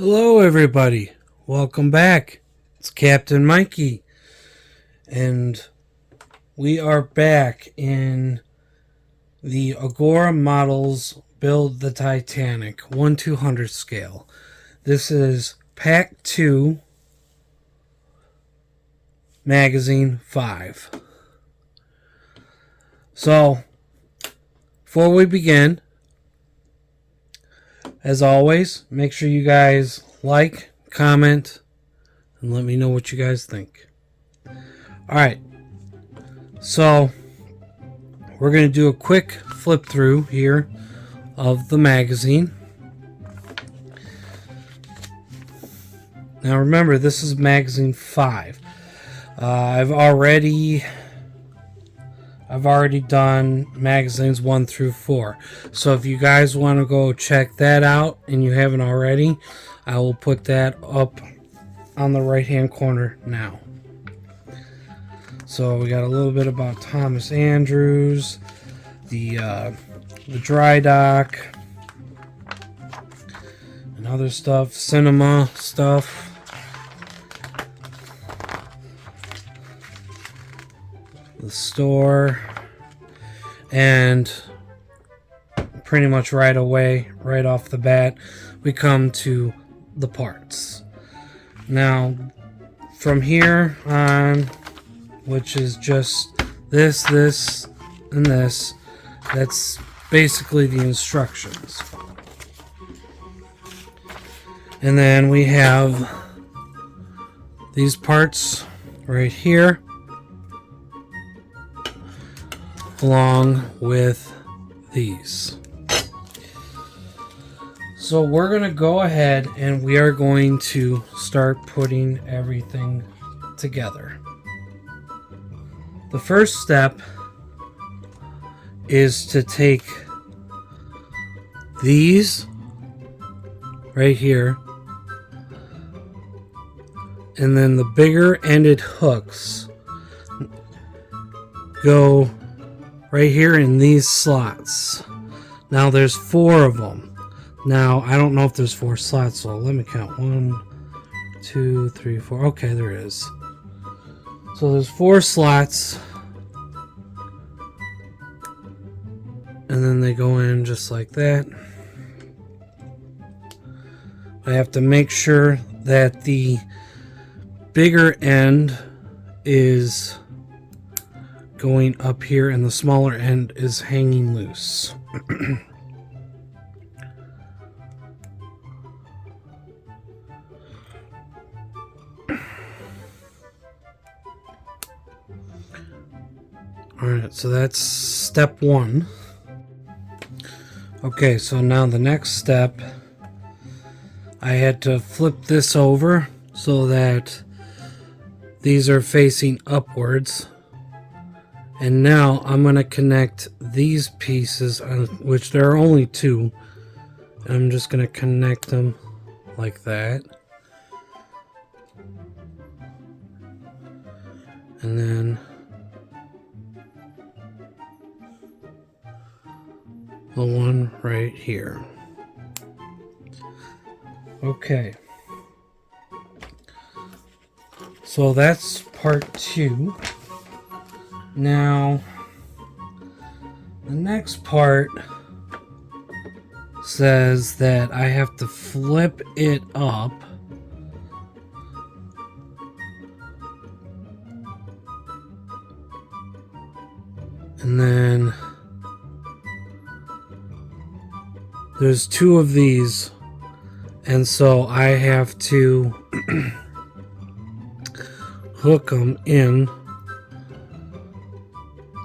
Hello, everybody. Welcome back. It's Captain Mikey, and we are back in the Agora Models Build the Titanic 1/200 scale. This is Pack 2, Magazine 5. So, before we begin, as always, make sure you guys like, comment, and let me know what you guys think. Alright, so we're going to do a quick flip through here of the magazine. Now remember, this is magazine 5. I've already done magazines 1 through 4. So if you guys want to go check that out and you haven't already, I will put that up on the right hand corner now. So we got a little bit about Thomas Andrews, the dry dock, and other stuff, cinema stuff. The store, and pretty much right away, right off the bat, we come to the parts. Now, from here on, which is just this, and this, that's basically the instructions. And then we have these parts right here, along with these. So we're going to go ahead and we are going to start putting everything together. The first step is to take these right here, and then the bigger ended hooks go right here in these slots. Now there's 4 of them. Now I don't know if there's 4 slots, so let me count. 1, 2, 3, 4. Okay, there is. So there's 4 slots, and then they go in just like that. I have to make sure that the bigger end is going up here and the smaller end is hanging loose. Alright, so that's step 1. Okay, so now the next step, I had to flip this over so that these are facing upwards. And now I'm going to connect these pieces, which there are only 2. And I'm just going to connect them like that. And then the one right here. Okay. So that's part 2. Now, the next part says that I have to flip it up and then there's 2 of these, and so I have to hook them in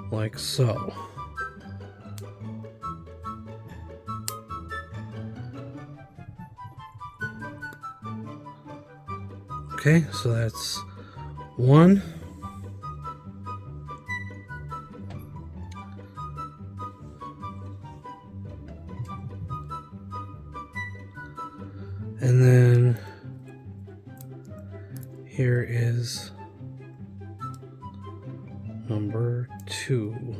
like so. Okay, so that's 1. And then here is number 2.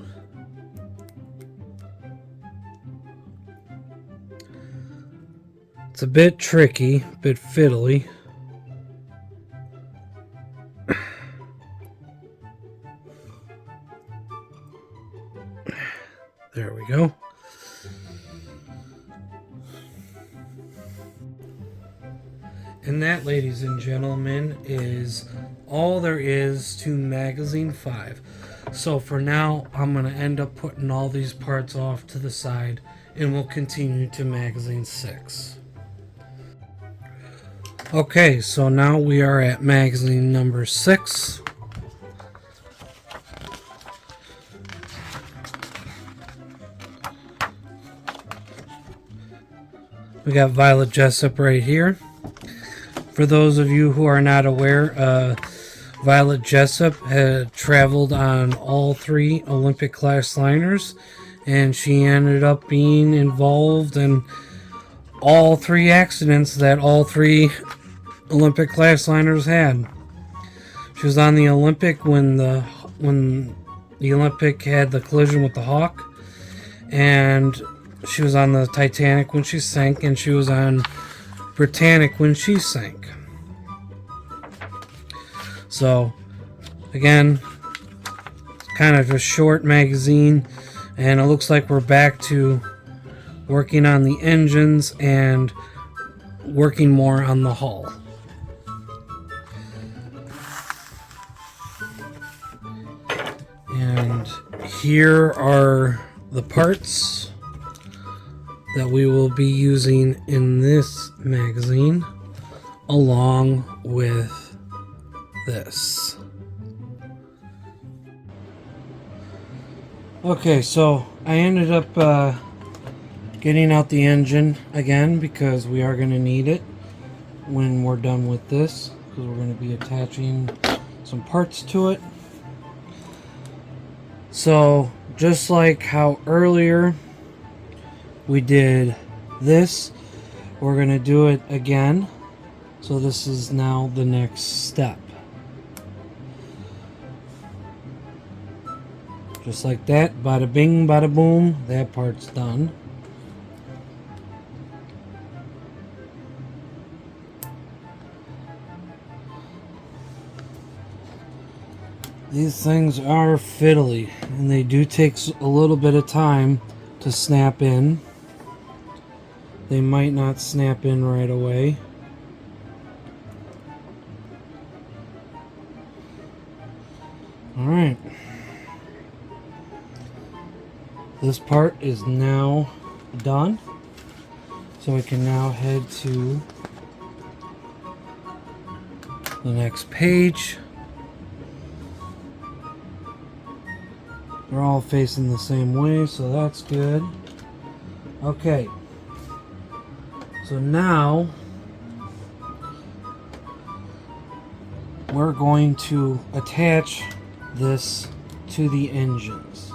It's a bit tricky, a bit fiddly. There we go. And that, ladies and gentlemen, is all there is to Magazine 5. So for now, I'm going to end up putting all these parts off to the side, and we'll continue to Magazine 6. Okay, so now we are at magazine number 6. We got Violet Jessup right here. For those of you who are not aware, Violet Jessup had traveled on all 3 Olympic class liners, and she ended up being involved in all 3 accidents that all 3 Olympic class liners had. She was on the Olympic when the Olympic had the collision with the Hawk, and she was on the Titanic when she sank, and she was on Britannic when she sank. So, again, it's kind of a short magazine, and it looks like we're back to working on the engines and working more on the hull. And here are the parts that we will be using in this magazine, along with this. Okay, so I ended up getting out the engine again because we are going to need it when we're done with this, because we're going to be attaching some parts to it. So just like how earlier we did this, we're going to do it again. So this is now the next step. Just like that, bada bing, bada boom, that part's done. These things are fiddly, and they do take a little bit of time to snap in. They might not snap in right away. Alright. This part is now done. So we can now head to the next page. They're all facing the same way, so that's good. Okay. So now we're going to attach this to the engines.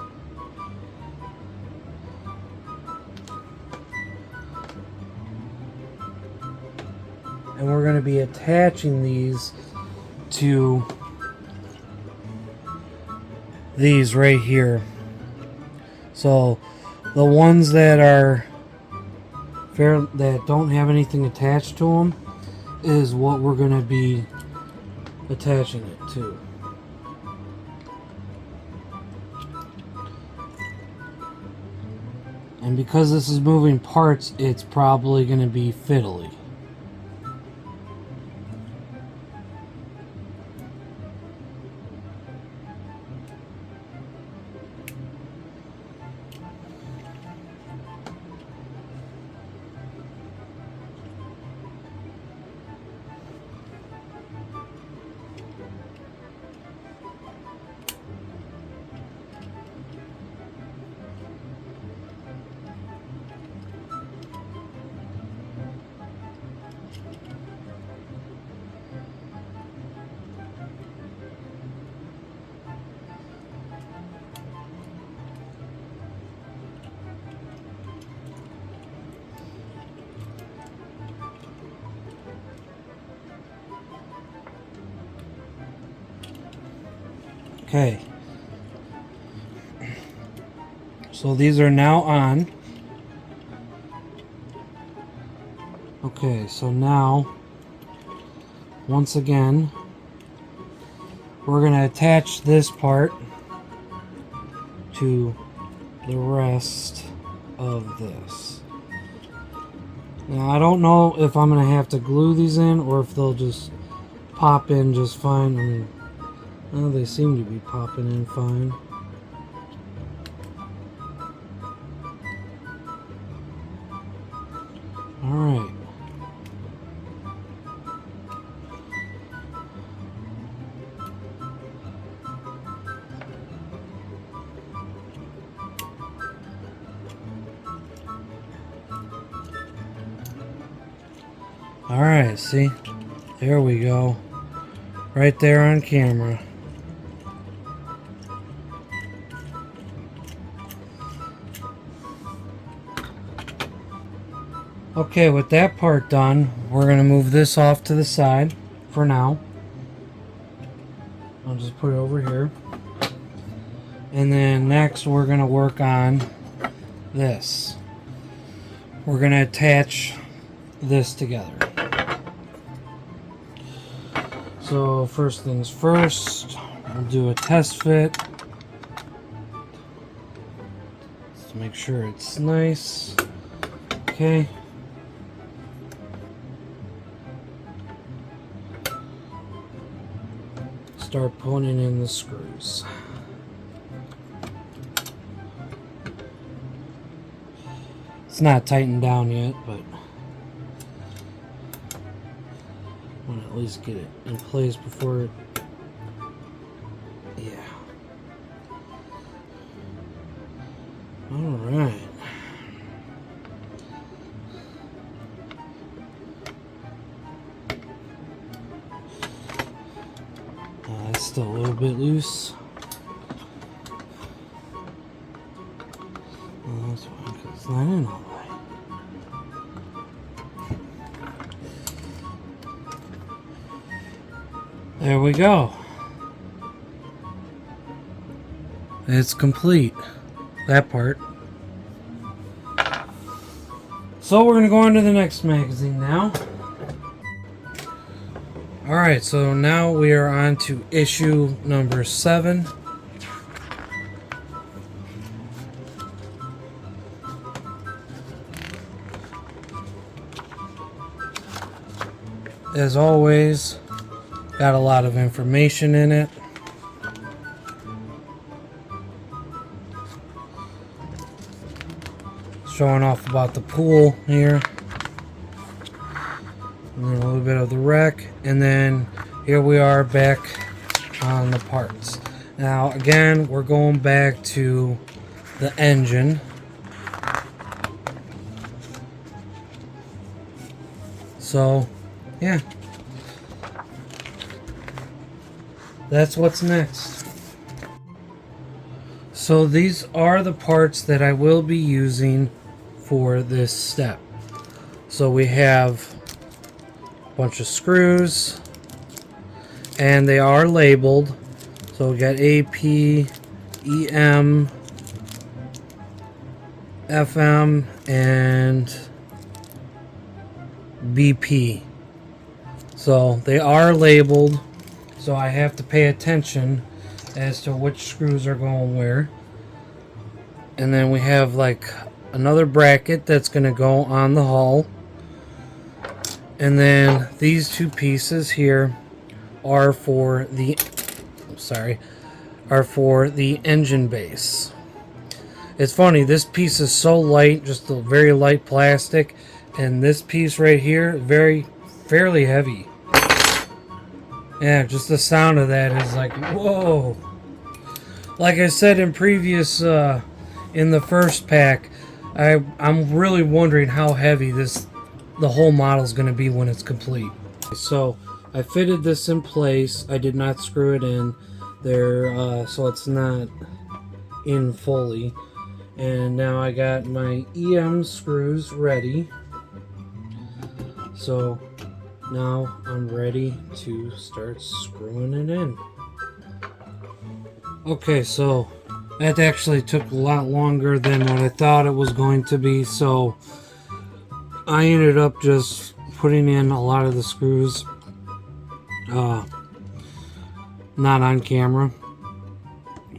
And we're going to be attaching these to these right here. So the ones that are that don't have anything attached to them is what we're going to be attaching it to. And because this is moving parts, it's probably going to be fiddly. Okay, so these are now on. Okay. Okay, so now, once again, we're going to attach this part to the rest of this. Now, I don't know if I'm going to have to glue these in or if they'll just pop in just fine. I mean, well, they seem to be popping in fine. Alright. Alright, see? There we go. Right there on camera. Okay, with that part done, we're going to move this off to the side for now. I'll just put it over here. And then next we're going to work on this. We're going to attach this together. So first things first, we'll do a test fit. Let's make sure it's nice. Okay. Start putting in the screws. It's not tightened down yet, but I want to at least get it in place before it. Yeah. Alright. It's still a little bit loose. Oh, that's fine because it's not in all the way. There we go. It's complete. That part. So we're going to go on to the next magazine now. Alright, so now we are on to issue number 7. As always, got a lot of information in it. Showing off about the pool here. And then a little bit of the wreck, and then here we are back on the parts. Now again, we're going back to the engine. So yeah, that's what's next. So these are the parts that I will be using for this step. So we have bunch of screws, and they are labeled. So we got AP, EM, FM, and BP. So they are labeled, so I have to pay attention as to which screws are going where. And then we have like another bracket that's going to go on the hull. And then these two pieces here are for the engine base. It's funny, this piece is so light, just a very light plastic, and this piece right here, fairly heavy. Yeah, just the sound of that is like, whoa. Like I said in previous, in the first pack, I'm really wondering how heavy the whole model is going to be when it's complete. So I fitted this in place. I did not screw it in there, so it's not in fully. And now I got my EM screws ready. So now I'm ready to start screwing it in. Okay, so that actually took a lot longer than what I thought it was going to be, so I ended up just putting in a lot of the screws not on camera,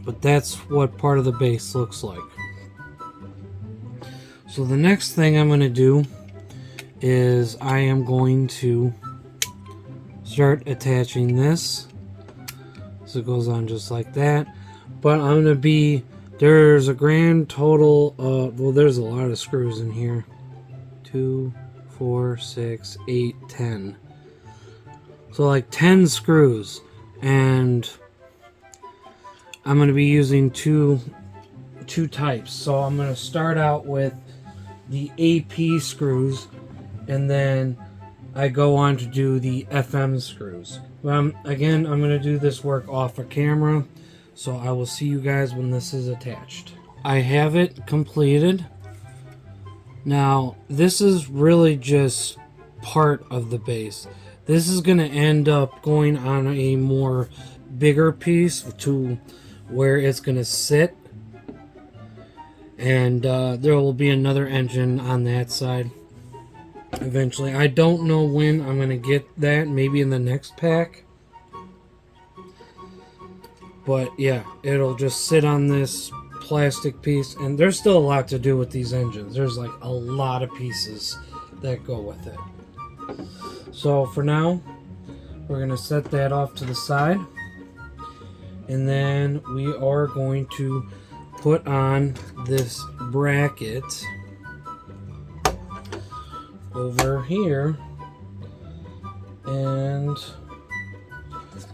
but that's what part of the base looks like. So the next thing I'm going to do is I am going to start attaching this. So it goes on just like that. But I'm going to there's a grand total of, well, there's a lot of screws in here. 2, 4, 6, 8, 10. So like 10 screws. And I'm going to be using two types. So I'm going to start out with the AP screws, and then I go on to do the FM screws. Again, I'm going to do this work off of camera, so I will see you guys when this is attached. I have it completed. Now, this is really just part of the base. This is going to end up going on a more bigger piece to where it's going to sit. And there will be another engine on that side eventually. I don't know when I'm going to get that. Maybe in the next pack. But yeah, it'll just sit on this plastic piece. And there's still a lot to do with these engines. There's like a lot of pieces that go with it. So for now, we're going to set that off to the side. And then we are going to put on this bracket over here, and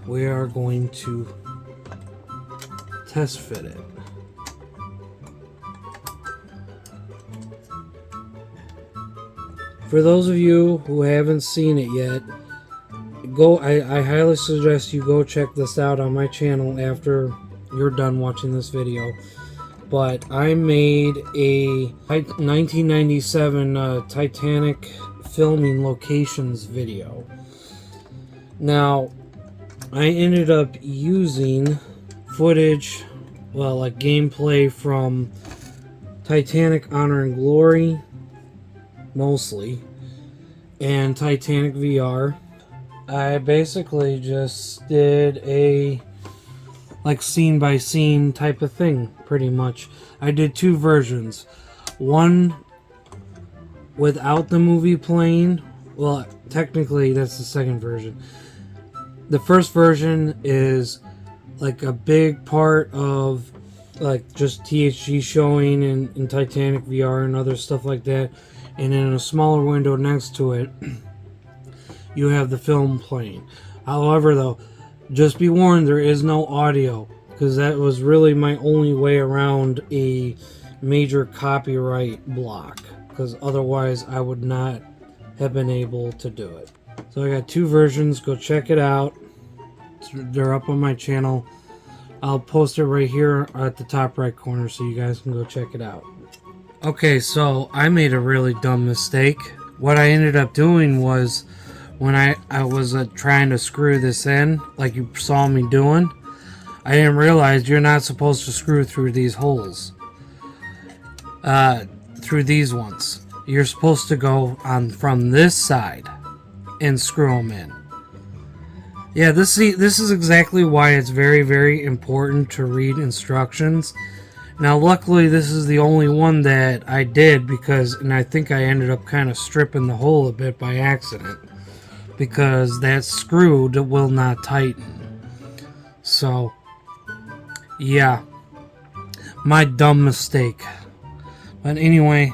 we are going to test fit it. For those of you who haven't seen it yet, I highly suggest you go check this out on my channel after you're done watching this video. But I made a 1997 Titanic filming locations video. Now, I ended up using footage, well, like gameplay from Titanic Honor and Glory, mostly, and Titanic VR. I basically just did a like scene by scene type of thing, pretty much. I did two versions. One without the movie playing. Well, technically that's the second version. The first version is like a big part of like just THG showing in Titanic VR and other stuff like that. And in a smaller window next to it, you have the film playing. However, though, just be warned, there is no audio, because that was really my only way around a major copyright block, because otherwise I would not have been able to do it. So I got two versions. Go check it out. They're up on my channel. I'll post it right here at the top right corner so you guys can go check it out. Okay, so I made a really dumb mistake. What I ended up doing was, when I was trying to screw this in, like you saw me doing, I didn't realize you're not supposed to screw through these holes. Through these ones. You're supposed to go on from this side and screw them in. Yeah, this is exactly why it's very, very important to read instructions. Now, luckily, this is the only one that I did and I think I ended up kind of stripping the hole a bit by accident, because that screw will not tighten. So, yeah, my dumb mistake. But anyway,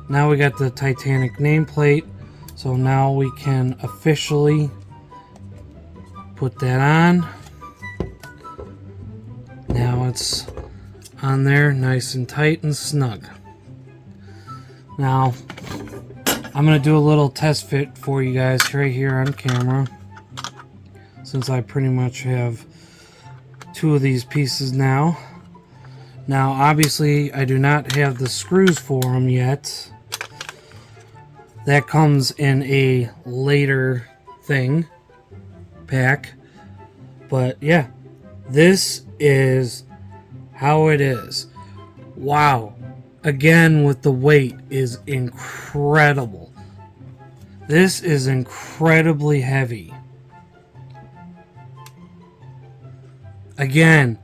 now we got the Titanic nameplate, so now we can officially put that on. Now it's on there nice and tight and snug. Now I'm going to do a little test fit for you guys right here on camera, since I pretty much have two of these pieces now. Now obviously I do not have the screws for them yet. That comes in a later pack. But yeah, this is how it is. Wow. Again, with the weight is incredible. This is incredibly heavy. Again,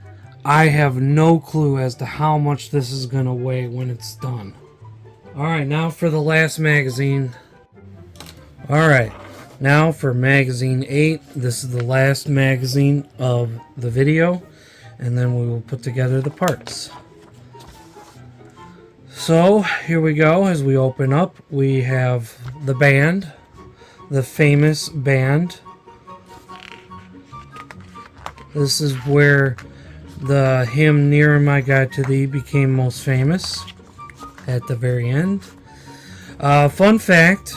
I have no clue as to how much this is going to weigh when it's done. Alright, now for the last magazine. Alright, now for magazine 8. This is the last magazine of the video. And then we will put together the parts. So, here we go. As we open up, we have the band. The famous band. This is where the hymn Nearer My God to Thee became most famous, at the very end. Fun fact,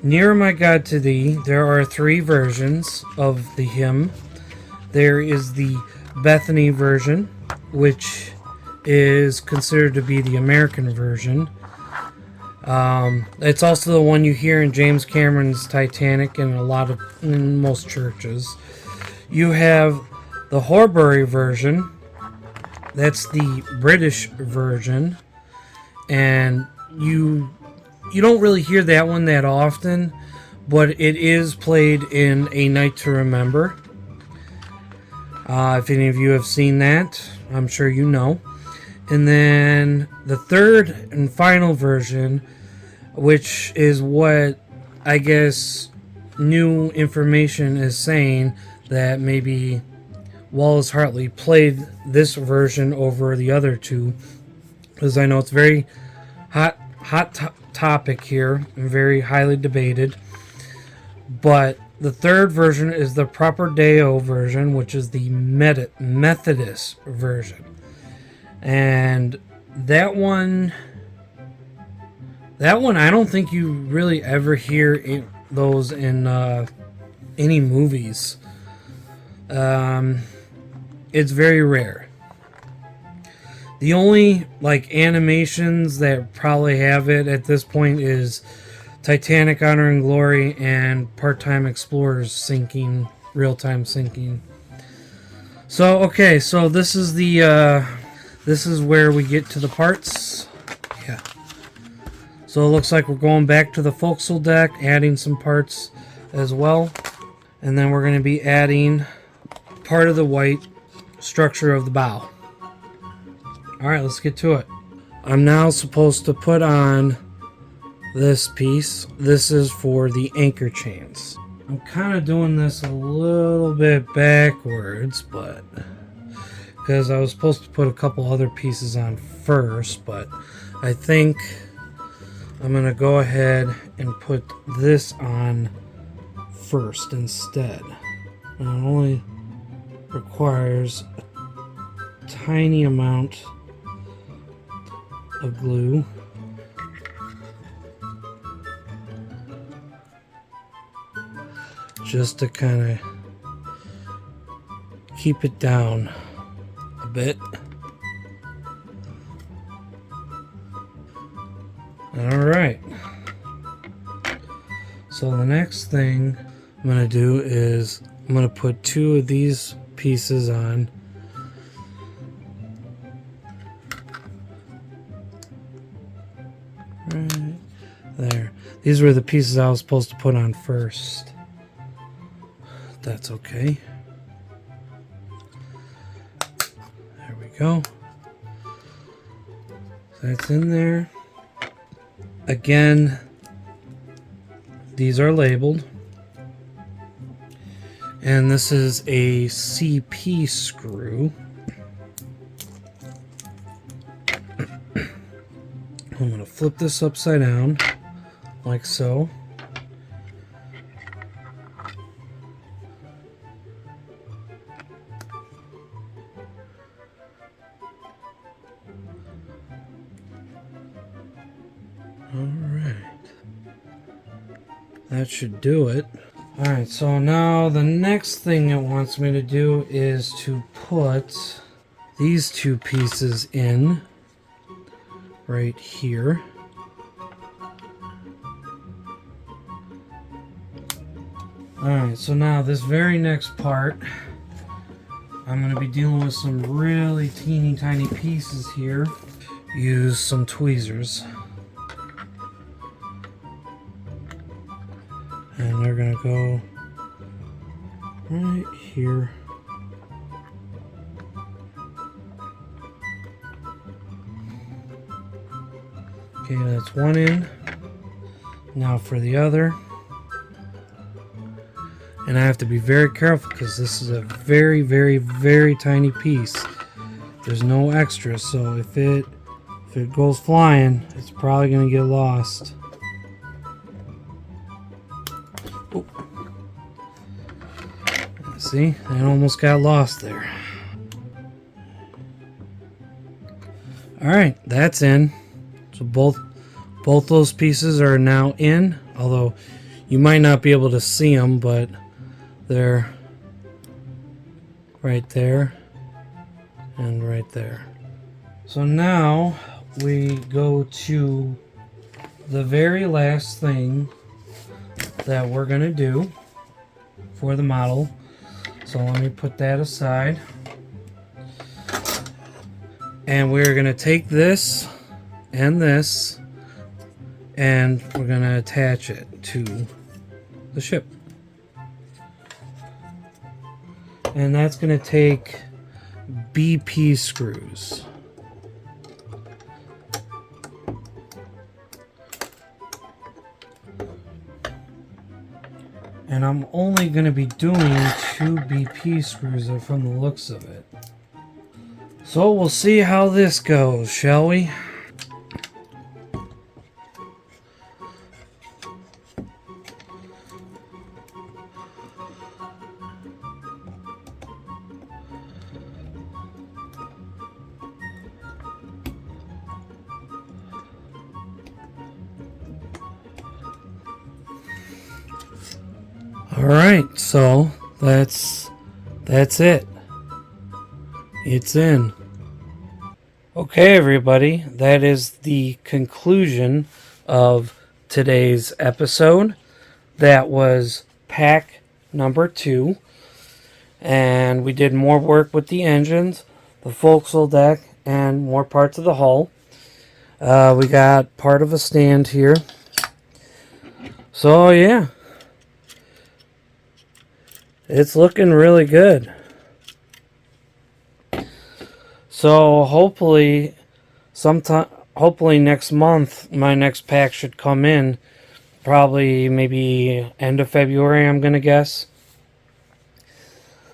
Nearer My God to Thee, there are 3 versions of the hymn. There is the Bethany version, which is considered to be the American version. It's also the one you hear in James Cameron's Titanic and in most churches. You have the Horbury version. That's the British version, and you don't really hear that one that often, but it is played in A Night to Remember. If any of you have seen that, I'm sure you know. And then the third and final version, which is what I guess new information is saying, that maybe Wallace Hartley played this version over the other 2, because I know it's very hot topic here and very highly debated. But the third version is the Proper Deo version, which is the Methodist version. And that one I don't think you really ever hear those in any movies. It's very rare. The only animations that probably have it at this point is Titanic, Honor and Glory, and Part-Time Explorers sinking, real-time sinking. So okay, so this is where we get to the parts. Yeah. So it looks like we're going back to the forecastle deck, adding some parts as well, and then we're going to be adding part of the white structure of the bow. Alright, let's get to it. I'm now supposed to put on this piece. This is for the anchor chains. I'm kind of doing this a little bit backwards, but because I was supposed to put a couple other pieces on first, but I think I'm going to go ahead and put this on first instead. It only requires a tiny amount of glue. Just to kind of keep it down a bit. Alright. So the next thing I'm going to do is I'm going to put 2 of these pieces on. Right there. These were the pieces I was supposed to put on first. That's okay. There we go. That's in there. Again, these are labeled. And this is a CP screw. I'm going to flip this upside down, like so. Alright. That should do it. Alright, so now the next thing it wants me to do is to put these 2 pieces in right here. Alright, so now this very next part, I'm going to be dealing with some really teeny tiny pieces here. Use some tweezers. gonna go right here. Okay, that's one in. Now for the other. And I have to be very careful because this is a very, very, very tiny piece. There's no extra, so if it goes flying, it's probably gonna get lost. Oh. See, it almost got lost there. Alright, that's in. So both those pieces are now in, although you might not be able to see them, but they're right there and right there. So now we go to the very last thing that we're going to do for the model. So let me put that aside. And we're going to take this and this, and we're going to attach it to the ship. And that's going to take BP screws. And I'm only going to be doing 2 BP screws from the looks of it. So we'll see how this goes, shall we? Alright, so that's it. It's in. Okay, everybody, that is the conclusion of today's episode. That was pack number 2. And we did more work with the engines, the forecastle deck, and more parts of the hull. We got part of a stand here. So, yeah. It's looking really good. So hopefully next month my next pack should come in. Probably maybe end of February, I'm gonna guess.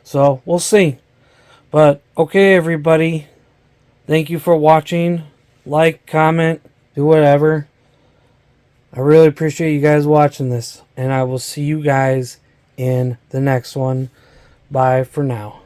So we'll see. But okay, everybody. Thank you for watching. Like, comment, do whatever. I really appreciate you guys watching this. And I will see you guys in the next one. Bye for now.